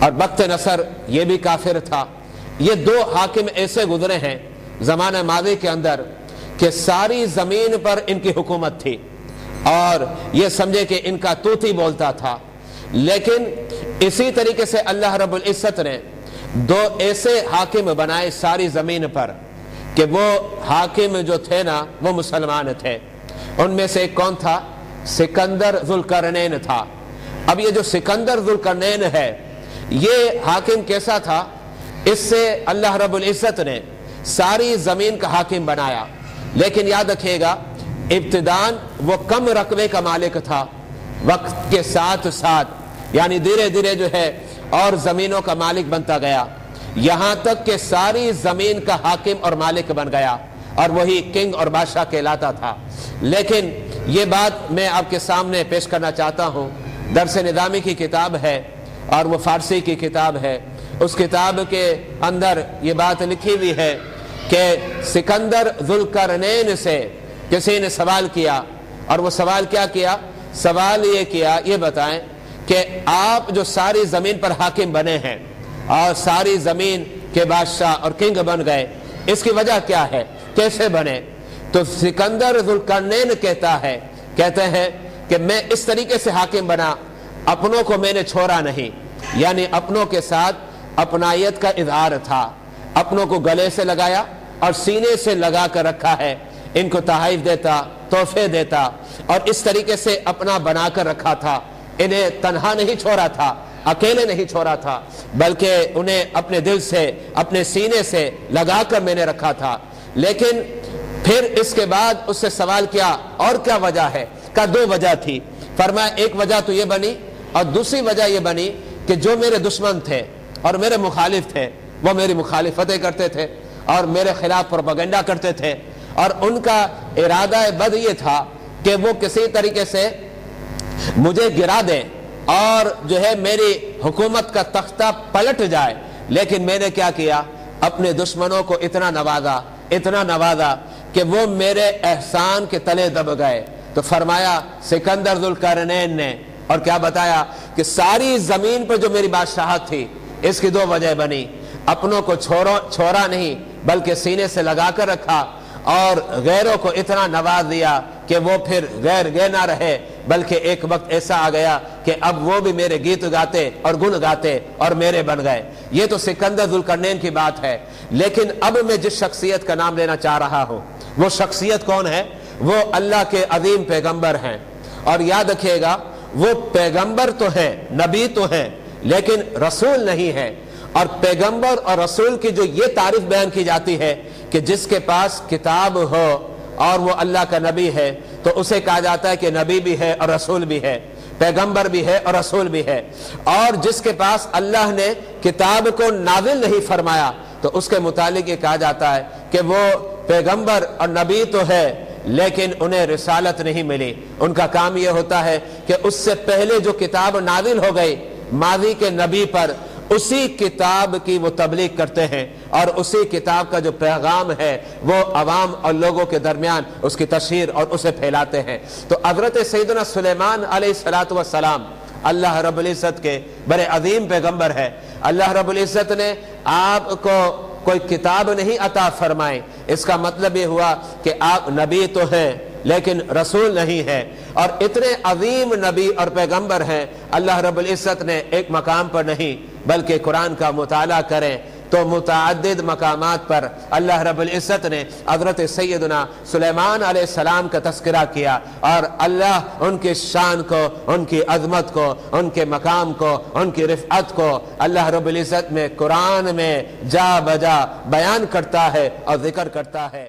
اور بخت نصر یہ بھی کافر تھا۔ یہ دو حاکم ایسے گزرے ہیں زمانہ ماضی کے اندر کہ ساری زمین پر ان کی حکومت تھی اور یہ سمجھے کہ ان کا طوطی بولتا تھا، لیکن اسی طریقے سے اللہ رب العزت نے دو ایسے حاکم بنائے ساری زمین پر کہ وہ حاکم جو تھے نا وہ مسلمان تھے۔ ان میں سے ایک کون تھا؟ سکندر ذوالقرنین تھا۔ اب یہ جو سکندر ذوالقرنین ہے یہ حاکم کیسا تھا؟ اس سے اللہ رب العزت نے ساری زمین کا حاکم بنایا، لیکن یاد رکھیے گا ابتداً وہ کم رقبے کا مالک تھا، وقت کے ساتھ ساتھ یعنی دھیرے دھیرے جو ہے اور زمینوں کا مالک بنتا گیا، یہاں تک کہ ساری زمین کا حاکم اور مالک بن گیا اور وہی کنگ اور بادشاہ کہلاتا تھا۔ لیکن یہ بات میں آپ کے سامنے پیش کرنا چاہتا ہوں، درس نظامی کی کتاب ہے اور وہ فارسی کی کتاب ہے، اس کتاب کے اندر یہ بات لکھی ہوئی ہے کہ سکندر ذوالقرنین سے کسی نے سوال کیا، اور وہ سوال کیا کیا؟ سوال یہ کیا، یہ بتائیں کہ آپ جو ساری زمین پر حاکم بنے ہیں اور ساری زمین کے بادشاہ اور کنگ بن گئے، اس کی وجہ کیا ہے؟ کیسے بنے؟ تو سکندر ذوالقرنین کہتے ہیں کہ میں اس طریقے سے حاکم بنا، اپنوں کو میں نے چھوڑا نہیں، یعنی اپنوں کے ساتھ اپنائیت کا اظہار تھا، اپنوں کو گلے سے لگایا اور سینے سے لگا کر رکھا ہے، ان کو تحائف دیتا، تحفے دیتا اور اس طریقے سے اپنا بنا کر رکھا تھا۔ انہیں تنہا نہیں چھوڑا تھا، اکیلے نہیں چھوڑا تھا، بلکہ انہیں اپنے دل سے اپنے سینے سے لگا کر میں نے رکھا تھا۔ لیکن پھر اس کے بعد اس سے سوال کیا اور کیا وجہ ہے؟ کہ دو وجہ تھی۔ فرمایا ایک وجہ تو یہ بنی اور دوسری وجہ یہ بنی کہ جو میرے دشمن تھے اور میرے مخالف تھے وہ میری مخالفتیں کرتے تھے اور میرے خلاف پروپیگنڈا کرتے تھے، اور ان کا ارادہ بد یہ تھا کہ وہ کسی طریقے سے مجھے گرا دیں اور جو ہے میری حکومت کا تختہ پلٹ جائے۔ لیکن میں نے کیا کیا؟ اپنے دشمنوں کو اتنا نوازا کہ وہ میرے احسان کے تلے دب گئے۔ تو فرمایا سکندر ذوالقرنین نے اور کیا بتایا کہ ساری زمین پر جو میری بادشاہت تھی اس کی دو وجہ بنی، اپنوں کو چھوڑا نہیں بلکہ سینے سے لگا کر رکھا، اور غیروں کو اتنا نواز دیا کہ وہ پھر غیر نہ رہے، بلکہ ایک وقت ایسا آ گیا کہ اب وہ بھی میرے گیت گاتے اور گن گاتے اور میرے بن گئے۔ یہ تو سکندر ذوالقرنین کی بات ہے، لیکن اب میں جس شخصیت کا نام لینا چاہ رہا ہوں وہ شخصیت کون ہے؟ وہ اللہ کے عظیم پیغمبر ہیں۔ اور یاد رکھیے گا وہ پیغمبر تو ہیں، نبی تو ہیں، لیکن رسول نہیں ہے۔ اور پیغمبر اور رسول کی جو یہ تعریف بیان کی جاتی ہے کہ جس کے پاس کتاب ہو اور وہ اللہ کا نبی ہے تو اسے کہا جاتا ہے کہ نبی بھی ہے اور رسول بھی ہے، پیغمبر بھی ہے اور رسول بھی ہے۔ اور جس کے پاس اللہ نے کتاب کو نازل نہیں فرمایا تو اس کے متعلق یہ کہا جاتا ہے کہ وہ پیغمبر اور نبی تو ہے لیکن انہیں رسالت نہیں ملی۔ ان کا کام یہ ہوتا ہے کہ اس سے پہلے جو کتاب نازل ہو گئی ماضی کے نبی پر، اسی کتاب کی وہ تبلیغ کرتے ہیں اور اسی کتاب کا جو پیغام ہے وہ عوام اور لوگوں کے درمیان اس کی تشہیر اور اسے پھیلاتے ہیں۔ تو حضرت سیدنا سلیمان علیہ السلام اللہ رب العزت کے بڑے عظیم پیغمبر ہے۔ اللہ رب العزت نے آپ کو کوئی کتاب نہیں عطا فرمائے، اس کا مطلب یہ ہوا کہ آپ نبی تو ہیں لیکن رسول نہیں ہے۔ اور اتنے عظیم نبی اور پیغمبر ہیں، اللہ رب العزت نے ایک مقام پر نہیں بلکہ قرآن کا مطالعہ کریں تو متعدد مقامات پر اللہ رب العزت نے حضرت سیدنا سلیمان علیہ السلام کا تذکرہ کیا، اور اللہ ان کی شان کو، ان کی عظمت کو، ان کے مقام کو، ان کی رفعت کو اللہ رب العزت میں قرآن میں جا بجا بیان کرتا ہے اور ذکر کرتا ہے۔